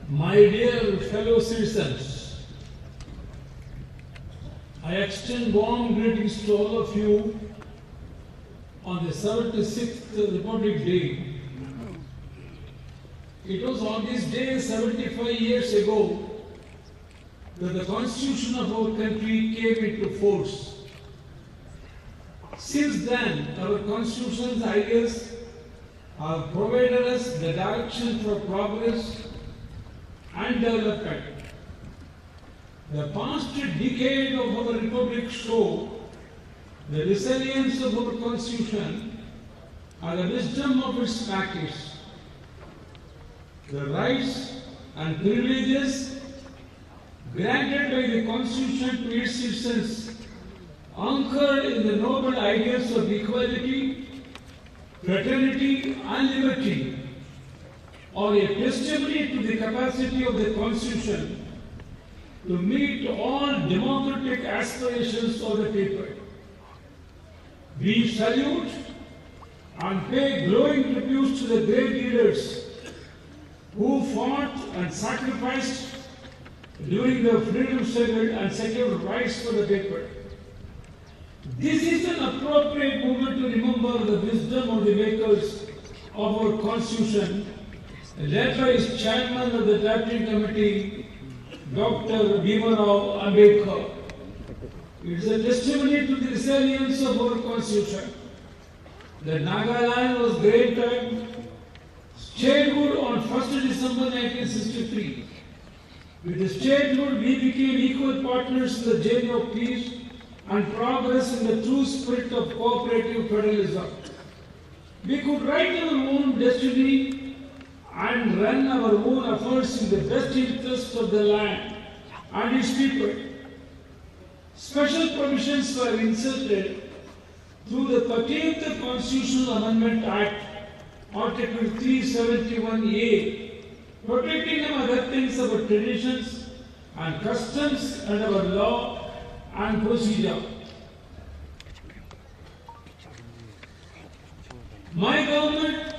My dear fellow citizens, I extend warm greetings to all of you on the 76th Republic Day. It was on this day 75 years ago that the Constitution of our country came into force. Since then, our Constitution's ideas have provided us the direction for progress and development. The past decade of our Republic show the resilience of our Constitution and the wisdom of its practice. The rights and privileges granted by the Constitution to its citizens, anchored in the noble ideas of equality, fraternity, and liberty, are a testimony to the capacity of the Constitution to meet all democratic aspirations of the people. We salute and pay glowing tributes to the great leaders who fought and sacrificed during the freedom struggle and secured rights for the people. This is an appropriate moment to remember the wisdom of the makers of our Constitution, led by its chairman of the drafting committee, Dr. Bhimarao Ambedkar. It is a testimony to the resilience of our Constitution. The Nagaland was granted statehood on 1st December 1963. With the statehood, we became equal partners in the journey of peace and progress in the true spirit of cooperative federalism. We could write our own destiny and run our own affairs in the best interest of the land and its people. Special provisions were inserted through the 13th Constitutional Amendment Act, Article 371A, protecting among other things our traditions and customs and our law and procedure. My government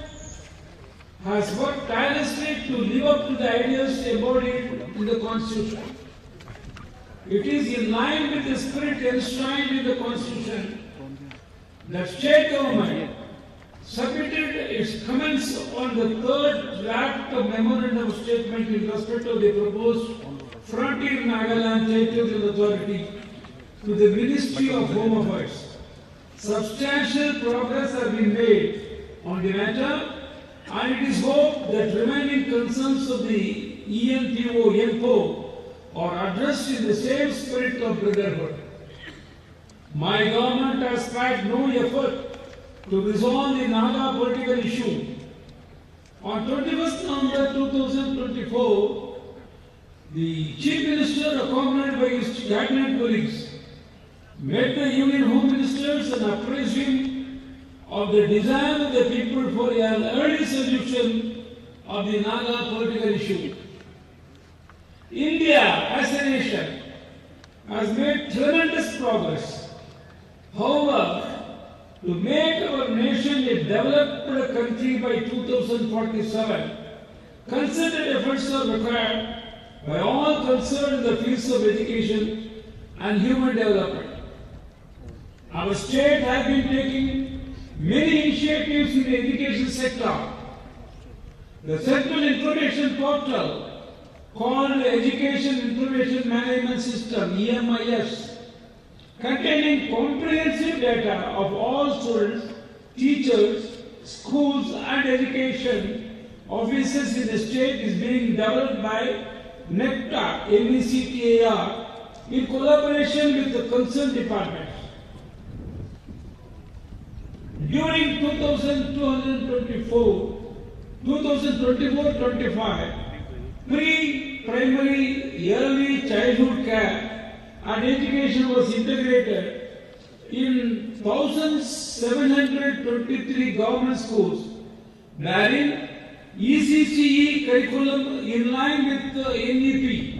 has worked tirelessly to live up to the ideas embodied in the Constitution. It is in line with the spirit enshrined in the Constitution that state government submitted its comments on the third draft of Memorandum of Statement in respect of the proposed Frontier Nagaland Territorial Authority to the Ministry of Home Affairs. Substantial progress has been made on the matter, and it is hoped that remaining concerns of the ENPO are addressed in the same spirit of brotherhood. My government has spared no effort to resolve the Naga political issue. On 21st November 2024, the Chief Minister, accompanied by his cabinet colleagues, met the Union Home Ministers and apprised him of the desire of the people for an early solution of the Naga political issue. India, as a nation, has made tremendous progress. However, to make our nation a developed country by 2047, concerted efforts are required by all concerned in the fields of education and human development. Our state has been taking many initiatives in the education sector. The Central Information Portal, called the Education Information Management System, EMIS, containing comprehensive data of all students, teachers, schools and education officers in the state, is being developed by NECTAR, in collaboration with the concerned departments. During 2024-25, pre-primary early childhood care and education was integrated in 1,723 government schools, wherein ECCE curriculum in line with the NEP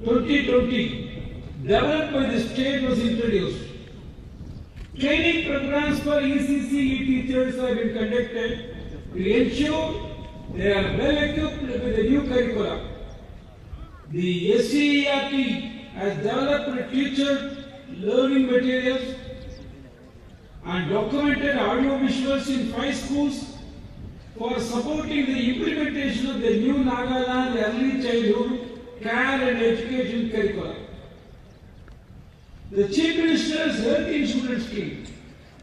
2020 developed by the state was introduced. Training programs for ECCE teachers have been conducted to ensure they are well equipped with the new curriculum. The SCERT has developed teacher learning materials and documented audio visuals in 5 schools for supporting the implementation of the new Nagaland early childhood care and education curriculum. The Chief Minister's Health Insurance Scheme,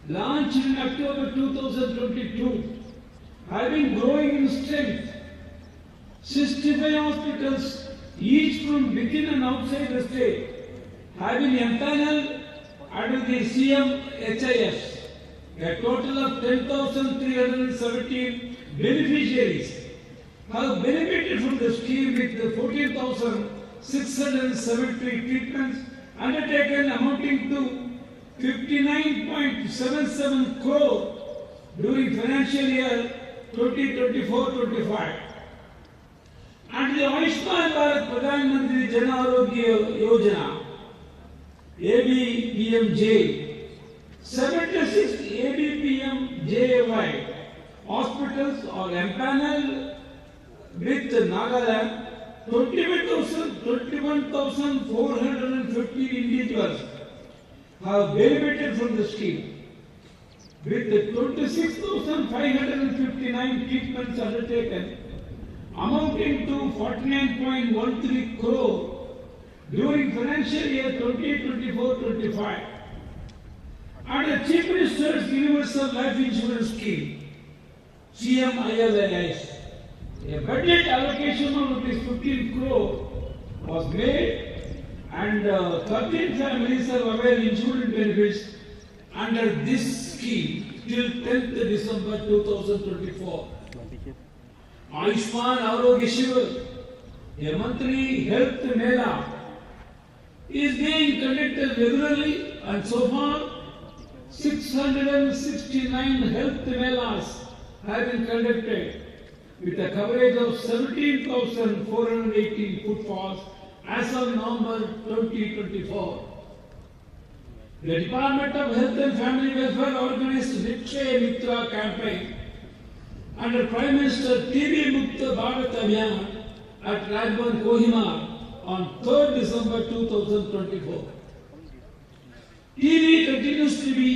launched in October 2022, have been growing in strength. 65 hospitals, each from within and outside the state, have been empaneled under the CMHIS. A total of 10,317 beneficiaries have benefited from the scheme with 14,673 treatments undertaken amounting to 59.77 crore during financial year 2024-25. And the Ayushman Bharat Pradhan Mantri Jan Arogya Yojana, ABPMJ, 76 ABPMJY hospitals are empaneled with Nagaland. 21,450 individuals have benefited from the scheme, with 26,559 treatments undertaken, amounting to 49.13 crore during financial year 2024-25. And the Chief Minister's Universal Life Insurance Scheme, CMILIS, a budget allocation of ₹15 crore was made, and 13 families have availed insurance benefits under this scheme till 10th December 2024. Ayushman Arogya Shivir, a monthly health mela, is being conducted regularly, and so far 669 health melas have been conducted, with a coverage of 17,418 footfalls as of November 2024. The Department of Health and Family Welfare organized Nikshay Mitra campaign under Prime Minister TB Mukta Bharat Abhiyan at Rajbhavan, Kohima on 3rd December 2024. TB continues to be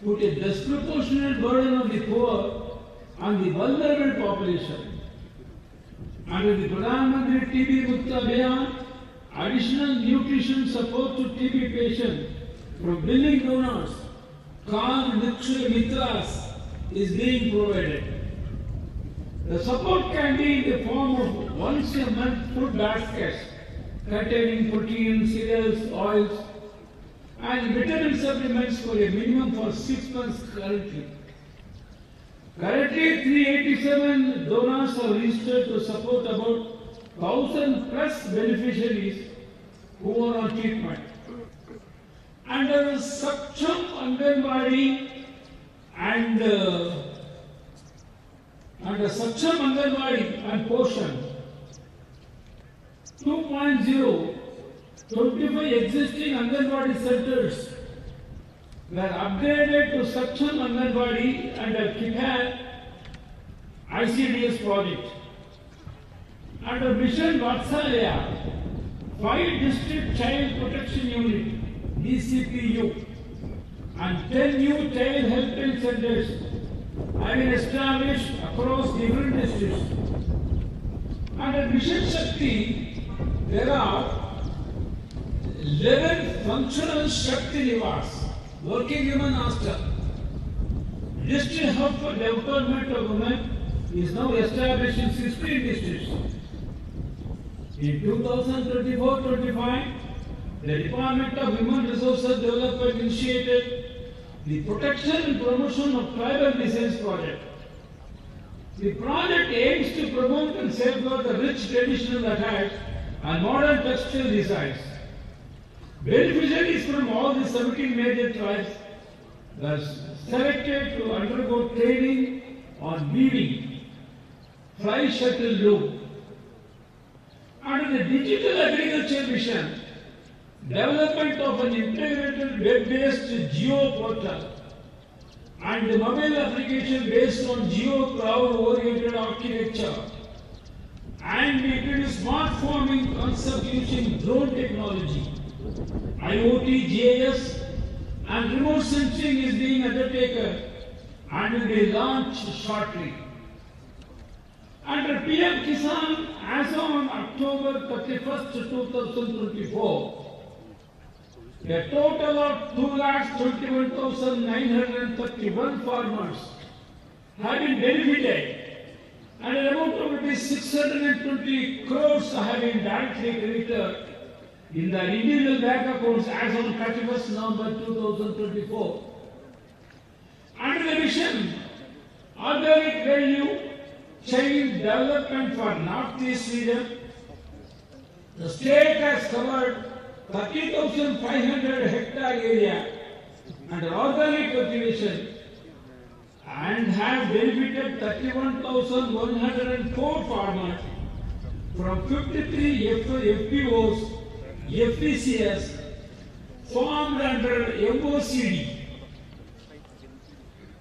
put a disproportionate burden on the poor and the vulnerable population. Under the Pradhan Mantri TB Mukta Abhiyan, additional nutrition support to TB patients from willing donors called Nikshay Mitras is being provided. The support can be in the form of once a month food baskets containing protein, cereals, oils, and vitamin supplements for a minimum for 6 months currently. Currently, 387 donors are registered to support about 1,000 plus beneficiaries who are on treatment. Under Saksham Anganwadi and under Saksham Anganwadi and Poshan 2.0, 25 existing Anganwadi centers were upgraded to Saksham Anganwadi under KIPAD ICDS project. Under Mission Vatsalya, 5 District Child Protection Unit DCPU and 10 new child helpline centers have been established across different districts. Under Mission Shakti, there are 11 functional Shakti Nivas, working women hostel. District Hub for Development of Women is now established in 16 districts. In 2024-25, the Department of Human Resources Development initiated the Protection and Promotion of Tribal Designs project. The project aims to promote and safeguard the rich traditional attire and modern textile designs. Beneficiaries from all the 17 major tribes were selected to undergo training on weaving, fly shuttle loom. Under the Digital Agriculture Mission, development of an integrated web-based Geo portal and the mobile application based on Geo cloud-oriented architecture and introduce smart farming concept using drone technology. IoT, GIS, and remote sensing is being undertaken and will be launched shortly. Under PM Kisan, as on October 31st, 2024, a total of 2,21,931 farmers have been benefited, and an amount of ₹620 crores have been directly credited in their individual bank accounts as on 31st November 2024. Under the mission, Organic Value Chain Development for Northeast region, the state has covered 30,500 hectare area under organic cultivation and has benefited 31,104 farmers from 53 FPOs, FPCs formed under MOCD.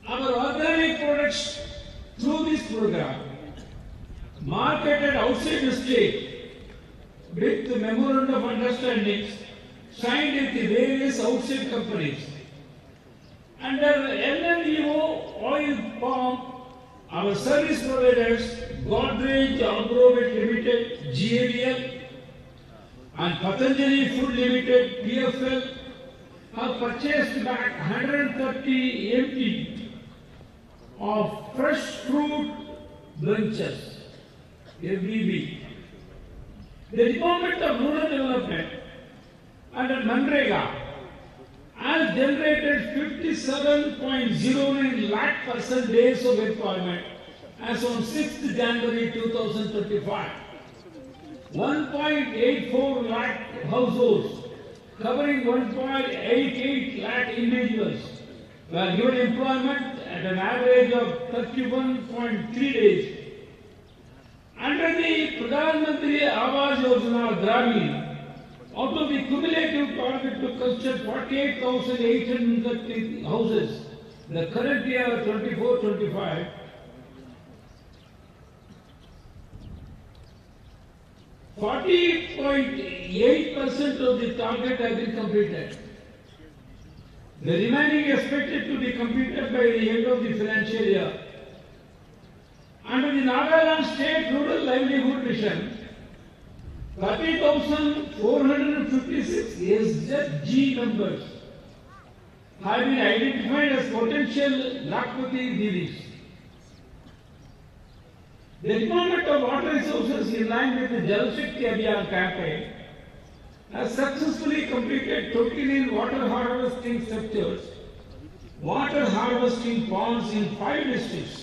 Our organic products through this program marketed outside the state with the memorandum of understanding signed with the various outside companies. Under NNEO oil palm, our service providers, Godrej Agrovet Limited, GAVL, and Patanjali Food Limited, PFL, have purchased back 130 MT of fresh fruit bunches, FBB. The Department of Rural Development under Manrega has generated 57.09 lakh person days of employment as on 6th January 2025. 1.84 lakh households covering 1.88 lakh individuals were given employment at an average of 31.3 days. Under the Pradhan Mantri Awas Yojana Gramin, out of the cumulative target to construct 48,830 houses, the current year 24-25, 40.8% of the target has been completed. The remaining is expected to be completed by the end of the financial year. Under the Nagaland State Rural Livelihood Mission, 30,456 SZG members have been identified as potential Lakpati Didis. The Department of Water Resources, in line with the Jal Shakti Abhiyan campaign, has successfully completed 29 water harvesting structures, water harvesting ponds in 5 districts.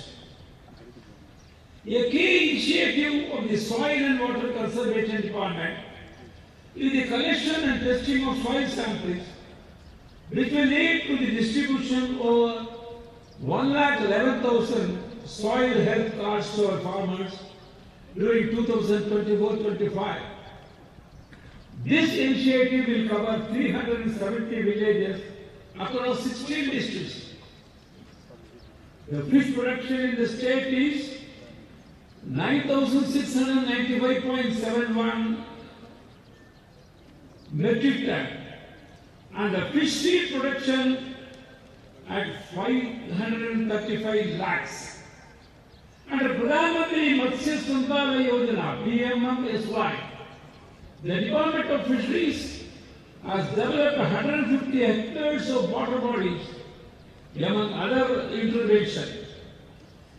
A key initiative of the Soil and Water Conservation Department is the collection and testing of soil samples, which will lead to the distribution of 111,000 soil health cards to our farmers during 2024-25. This initiative will cover 370 villages across 16 districts. The fish production in the state is 9,695.71 metric ton, and the fish seed production at 535 lakhs. Under Pradhan Mantri Matsya Sampada Yojana (PMMSY), the Department of Fisheries has developed 150 hectares of water bodies, among other interventions.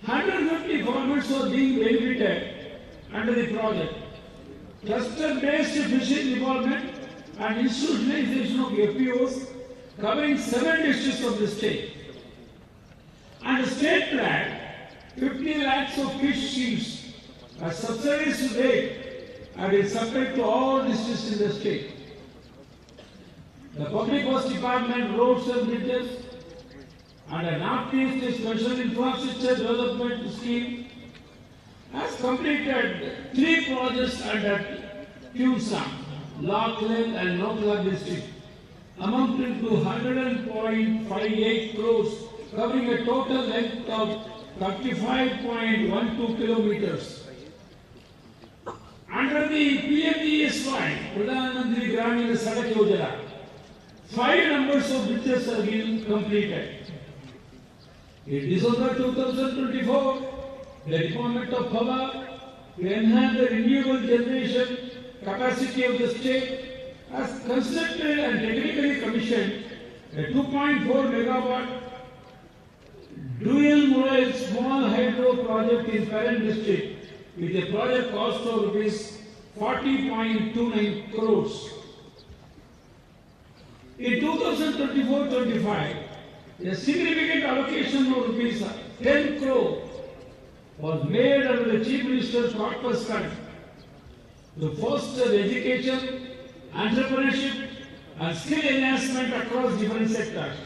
150 farmers are being benefited under the project. Cluster-based fishing development and institutionalization of FPOs covering 7 districts of the state. And the state plan, 50 lakhs of fish seeds at subsidized rate and is supplied to all districts in the state. The Public Works Department, roads and bridges, and a Northeast Special Infrastructure Development Scheme has completed 3 projects under Tucson, Lachlan and Nagaland district, amounting to 100.58 crores, covering a total length of 35.12 kilometers. Yojana. 5 numbers of bridges have been completed. In December 2024, the Department of Power, to enhance the renewable generation capacity of the state, has constructed and technically commissioned a 2.4 megawatt dual model small hydro project in Parent district with a project cost of rupees 40.29 crores. In 2024-25, a significant allocation of rupees 10 crore was made under the Chief Minister's corpus fund to foster education, entrepreneurship and skill enhancement across different sectors.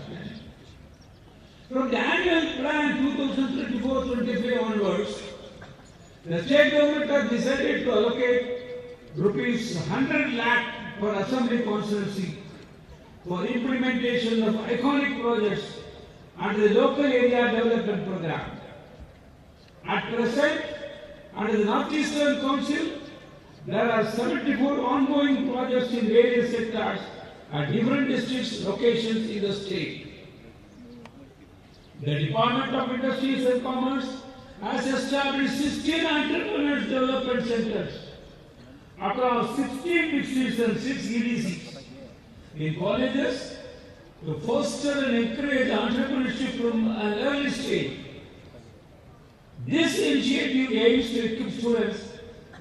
From the annual plan 2024-25 onwards, the state government has decided to allocate rupees 100 lakh per assembly constituency for implementation of iconic projects under the local area development program. At present, under the Northeastern Council, there are 74 ongoing projects in various sectors at different districts locations in the state. The Department of Industries and Commerce has established 16 entrepreneurs development centers across 16 districts and 6 EDCs in colleges to foster and encourage entrepreneurship from an early stage. This initiative aims to equip students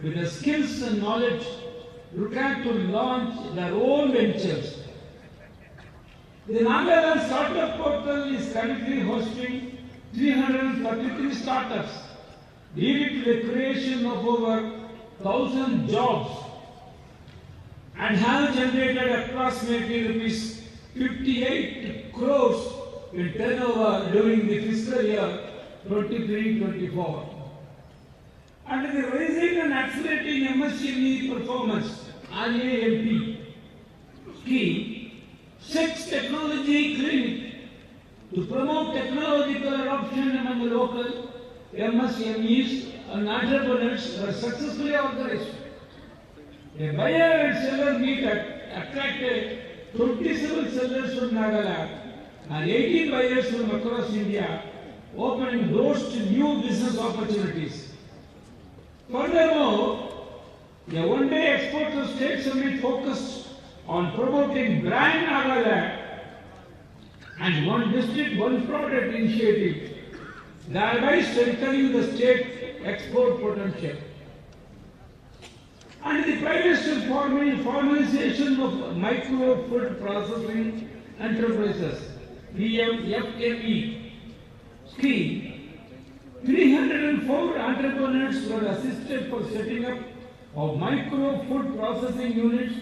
with the skills and knowledge required to launch their own ventures. The Nagaland Startup Portal is currently hosting 333 startups, leading to the creation of over 1,000 jobs and have generated approximately rupees 58 crores in turnover during the fiscal year 23-24. Under the Raising and Accelerating MSME Performance (RAMP) scheme, 6 technology clinics to promote technological adoption among the local MSMEs and entrepreneurs were successfully organized. A buyer and seller meet attracted 27 sellers from Nagaland and 18 buyers from across India, opening doors to new business opportunities. Furthermore, a one-day Exporter State Summit focused on promoting brand Nagaland and one district, one product initiative, thereby strengthening the state export potential. And the private formalization of micro food processing enterprises (PMFME) scheme, 304 entrepreneurs were assisted for setting up of micro food processing units.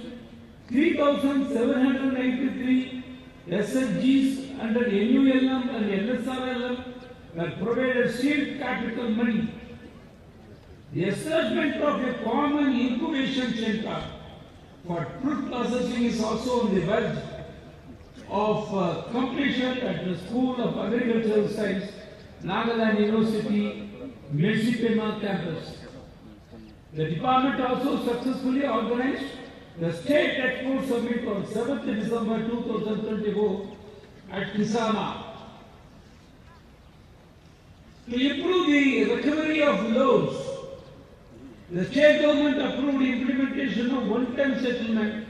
3,793 SFGs under NULM and NSRLM were provided seed capital money. The establishment of a common incubation center for fruit processing is also on the verge of completion at the School of Agricultural Science, Nagaland University, Mersipema campus. The department also successfully organized the State Export Summit on 7th December 2024 at Kisama. To improve the recovery of loans, the state government approved implementation of one-time settlement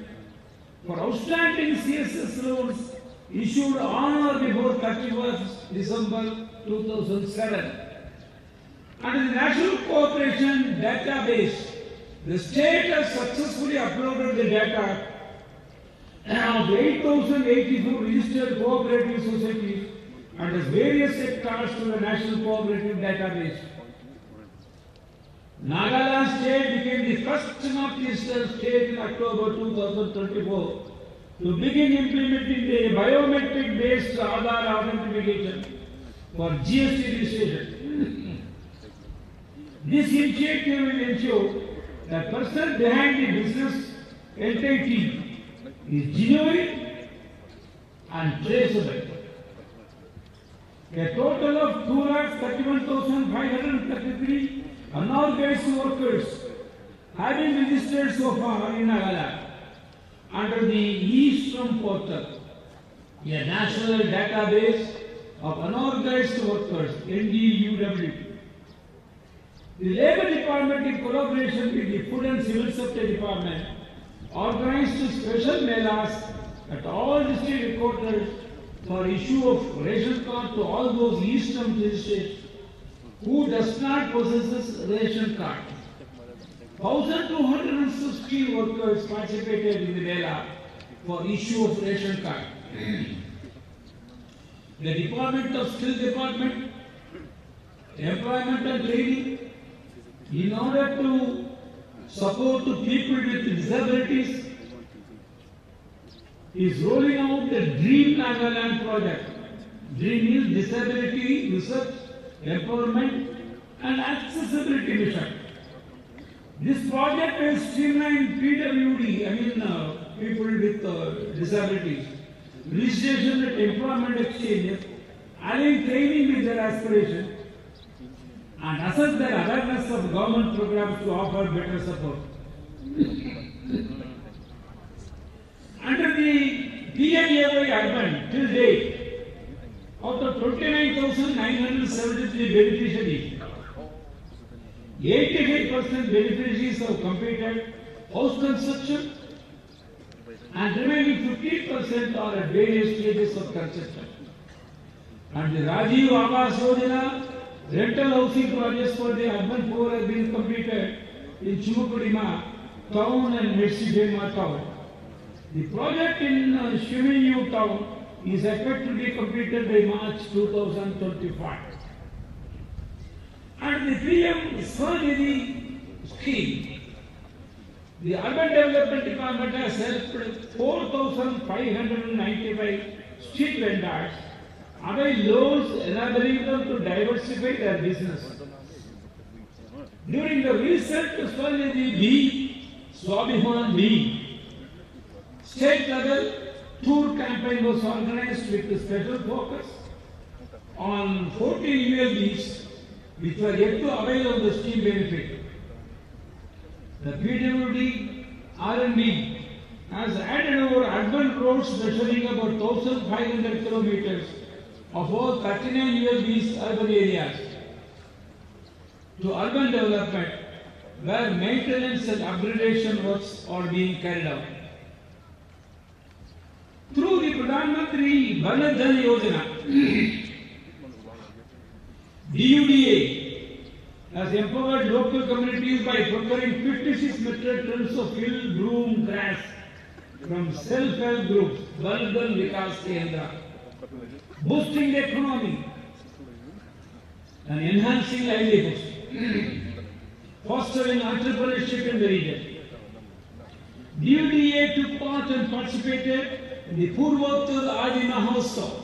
for outstanding CSS loans issued on or before 31st December 2007. Under the National Cooperation Database, the state has successfully uploaded the data of 8,084 registered cooperative societies under various sectors to the National Cooperative Database. Nagaland state became the first northeastern state in October 2024 to begin implementing the biometric-based Aadhaar authentication for GST registration. This initiative will ensure that the person behind the business entity is genuine and traceable. A total of 231,533 unorganized workers have been registered so far in Nagaland, under the Eastern Portal, a national database of unorganized workers, NDUW. The Labour Department, in collaboration with the Food and Civil Supply Department, organized special melas at all district headquarters for issue of ration card to all those Eastern districts who does not possess ration card. 1,260 workers participated in the mela for issue of ration card. The Department of Skill Department, Employment and Training, in order to support to people with disabilities, is rolling out the Dream Nagaland project. Dream is Disability Research, Empowerment and Accessibility Mission. This project will streamline PWD, people with disabilities, registration at employment exchanges, align training with their aspirations, and assess their awareness of government programs to offer better support. Under the PMAY Urban, till date, out of 29,973 beneficiaries, 85% beneficiaries have completed house construction and remaining 15% are at various stages of construction. And the Rajiv Awas Yojana rental housing projects for the urban poor have been completed in Chumukudima town and Metsibema town. The project in Shiminyu town is expected to be completed by March 2025. And the PM Swanidhi scheme, the Urban Development Department has helped 4,595 street vendors avail loans enabling them to diversify their business. During the recent Swanidhi B, Swabhiman B, state level tour campaign was organized with a special focus on 14 ULBs which were yet to avail of the scheme benefit. The PWD R&D has added over urban roads measuring about 1,500 kilometers of all 39 ULBs urban areas to urban development where maintenance and upgradation works are being carried out. Through the Pradhan Mantri Jan Dhan Yojana, DUDA has empowered local communities by procuring 56 metric tons of hill broom grass from self-help groups, Balgal Vikas Kendra, boosting the economy and enhancing livelihoods, fostering entrepreneurship in the region. DUDA took part and participated in the Purvottar Adi Mahotsav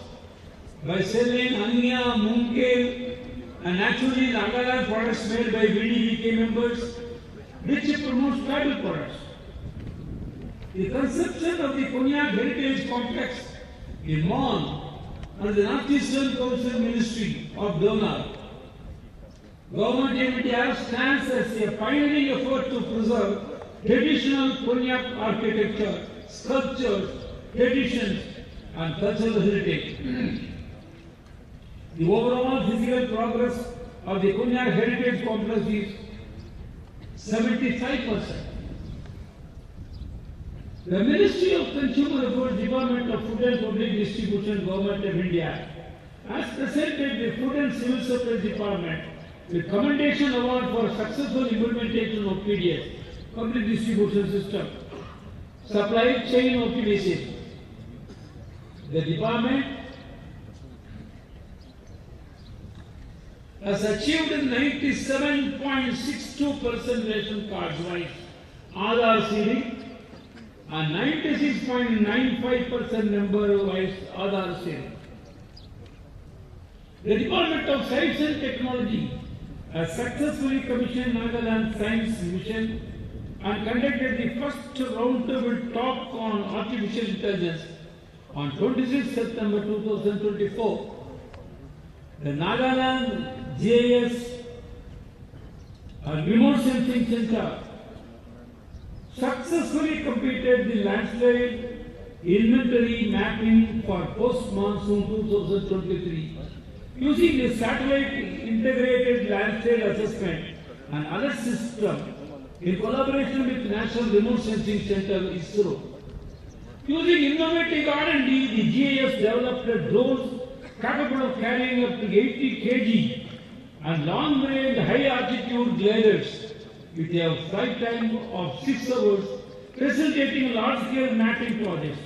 by selling Anya, Munkel and naturally Nagaland products made by VDVK members, which promotes tribal products. The conception of the Konyak Heritage Complex in Mon under the Northeastern Council Ministry of Donor. Government of India stands as a pioneering effort to preserve traditional Konyak architecture, sculptures, traditions and cultural heritage. The overall physical progress of the Konyak Heritage Complex is 75%. The Ministry of Consumer Affairs Department of Food and Public Distribution, Government of India, has presented the Food and Civil Supply Department with Commendation Award for successful implementation of PDS, Public Distribution System, Supply Chain Optimization. The department has achieved 97.62% ration cards wise Aadhaar seeding and 96.95% number wise Aadhaar seeding. The Department of Science and Technology has successfully commissioned Nagaland Science Mission and conducted the first roundtable talk on artificial intelligence on 26 September 2024. The Nagaland GIS and Remote Sensing Center successfully completed the landslide inventory mapping for post-monsoon 2023 using the satellite integrated landslide assessment and alert system in collaboration with National Remote Sensing Center (ISRO). Using innovative R&D, the GIS developed drones capable of carrying up to 80 kg and long-range high-altitude gliders with a flight time of 6 hours, facilitating large-scale mapping projects.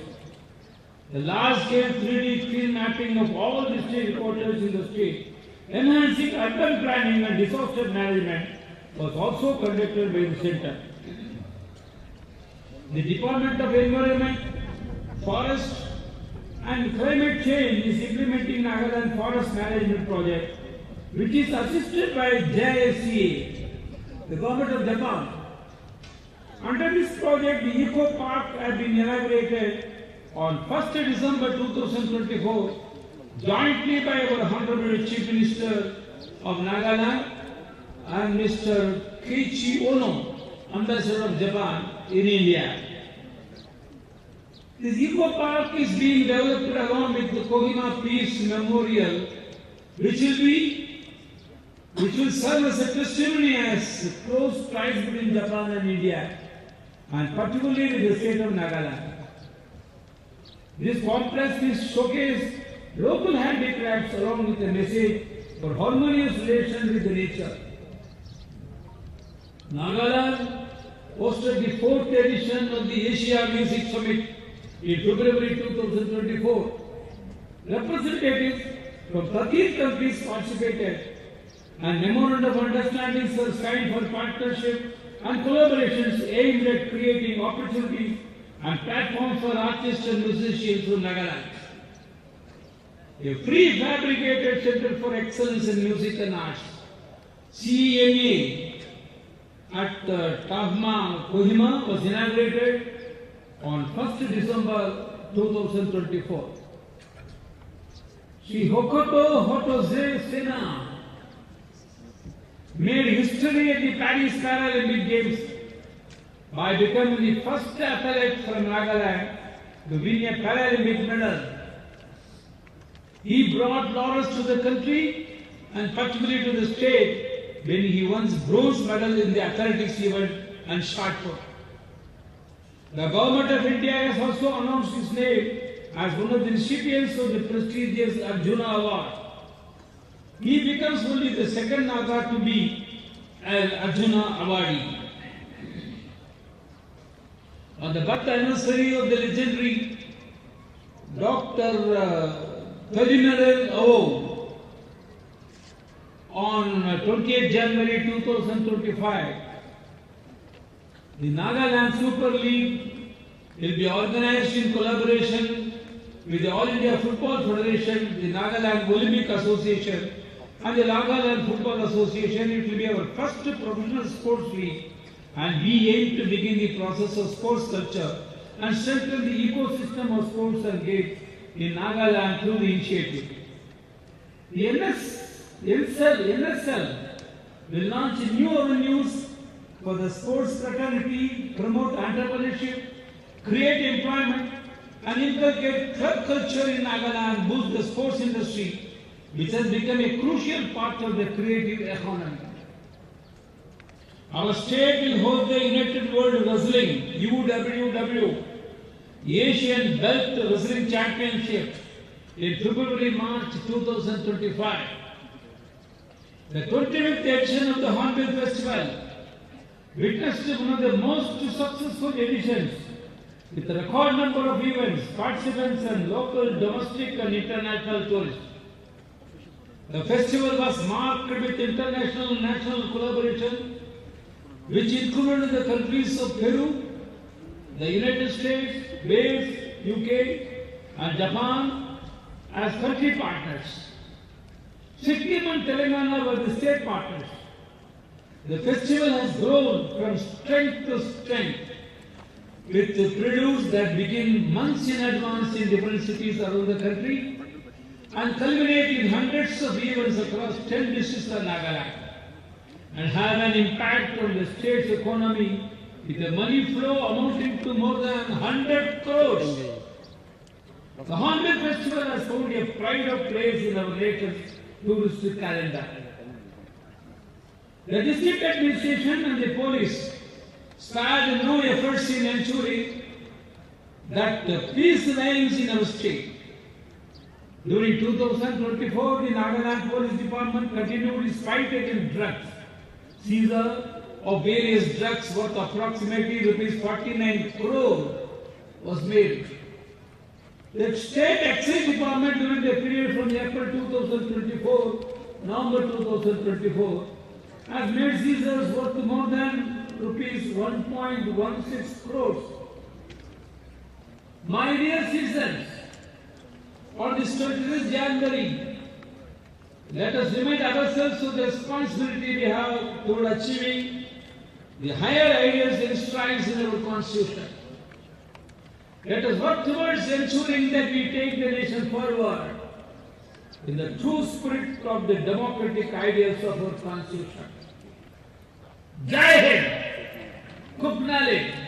The large-scale 3D field mapping of all district headquarters in the state, enhancing urban planning and disaster management, was also conducted by the center. The Department of Environment, Forest and Climate Change is implementing Nagaland Forest Management Project, which is assisted by JICA, the government of Japan. Under this project, the Eco Park has been inaugurated on 1st December 2024, jointly by our Honorable Chief Minister of Nagaland and Mr. Keiichi Ono, Ambassador of Japan in India. This Eco Park is being developed along with the Kohima Peace Memorial, which will serve as a testimony as close ties between Japan and India, and particularly with the state of Nagaland. This complex will showcase local handicrafts along with a message for harmonious relations with the nature. Nagaland hosted the 4th edition of the Asia Music Summit in February 2024. Representatives from 13 countries participated and memorandum of understandings were signed for partnership and collaborations aimed at creating opportunities and platforms for artists and musicians from Nagaland. A prefabricated Center for Excellence in Music and Arts, CEMA, at Tahma, Kohima was inaugurated on 1st December 2024. Shri Hokuto Hotoze Sena made history at the Paris Paralympic Games by becoming the first athlete from Nagaland to win a Paralympic medal. He brought laurels to the country and particularly to the state when he won bronze medal in the athletics event and shot put. The Government of India has also announced his name as one of the recipients of the prestigious Arjuna Award. He becomes only the second Naga to be an Arjuna awardee. On the birth anniversary of the legendary Dr. Kajimerel Award on 28 January 2025, the Nagaland Super League will be organized in collaboration with the All India Football Federation, the Nagaland Olympic Association and the Nagaland Football Association. It will be our first professional sports league, and we aim to begin the process of sports culture and strengthen the ecosystem of sports and games in Nagaland through the initiative. The NSL will launch new avenues for the sports fraternity, promote entrepreneurship, create employment, and inculcate club culture in Nagaland, boost the sports industry, which has become a crucial part of the creative economy. Our state will host the United World Wrestling UWW Asian Belt Wrestling Championship in February-March 2025. The 25th edition of the Hornbill Festival witnessed one of the most successful editions with a record number of events, participants and local, domestic and international tourists. The festival was marked with international and national collaboration, which included the countries of Peru, the United States, Wales, UK and Japan as country partners. Sikkim and Telangana were the state partners. The festival has grown from strength to strength with the preludes that begin months in advance in different cities around the country and culminate in hundreds of events across 10 districts of Nagaland and have an impact on the state's economy, with a money flow amounting to more than 100 crores. The Hornbill Festival has found a pride of place in our nation's touristic calendar. The district administration and the police spared no efforts in ensuring that the peace reigns in our state. During 2024, the Nagaland Police Department continued its fight against drugs. Seizure of various drugs worth approximately rupees 49 crore was made. The State Excise Department during the period from April 2024 November 2024 has made seizures worth more than rupees 1.16 crores. My dear citizens, on this 23rd January, let us remind ourselves of the responsibility we have toward achieving the higher ideals enshrined in our Constitution. Let us work towards ensuring that we take the nation forward in the true spirit of the democratic ideals of our Constitution. Jai Hind! Good knowledge!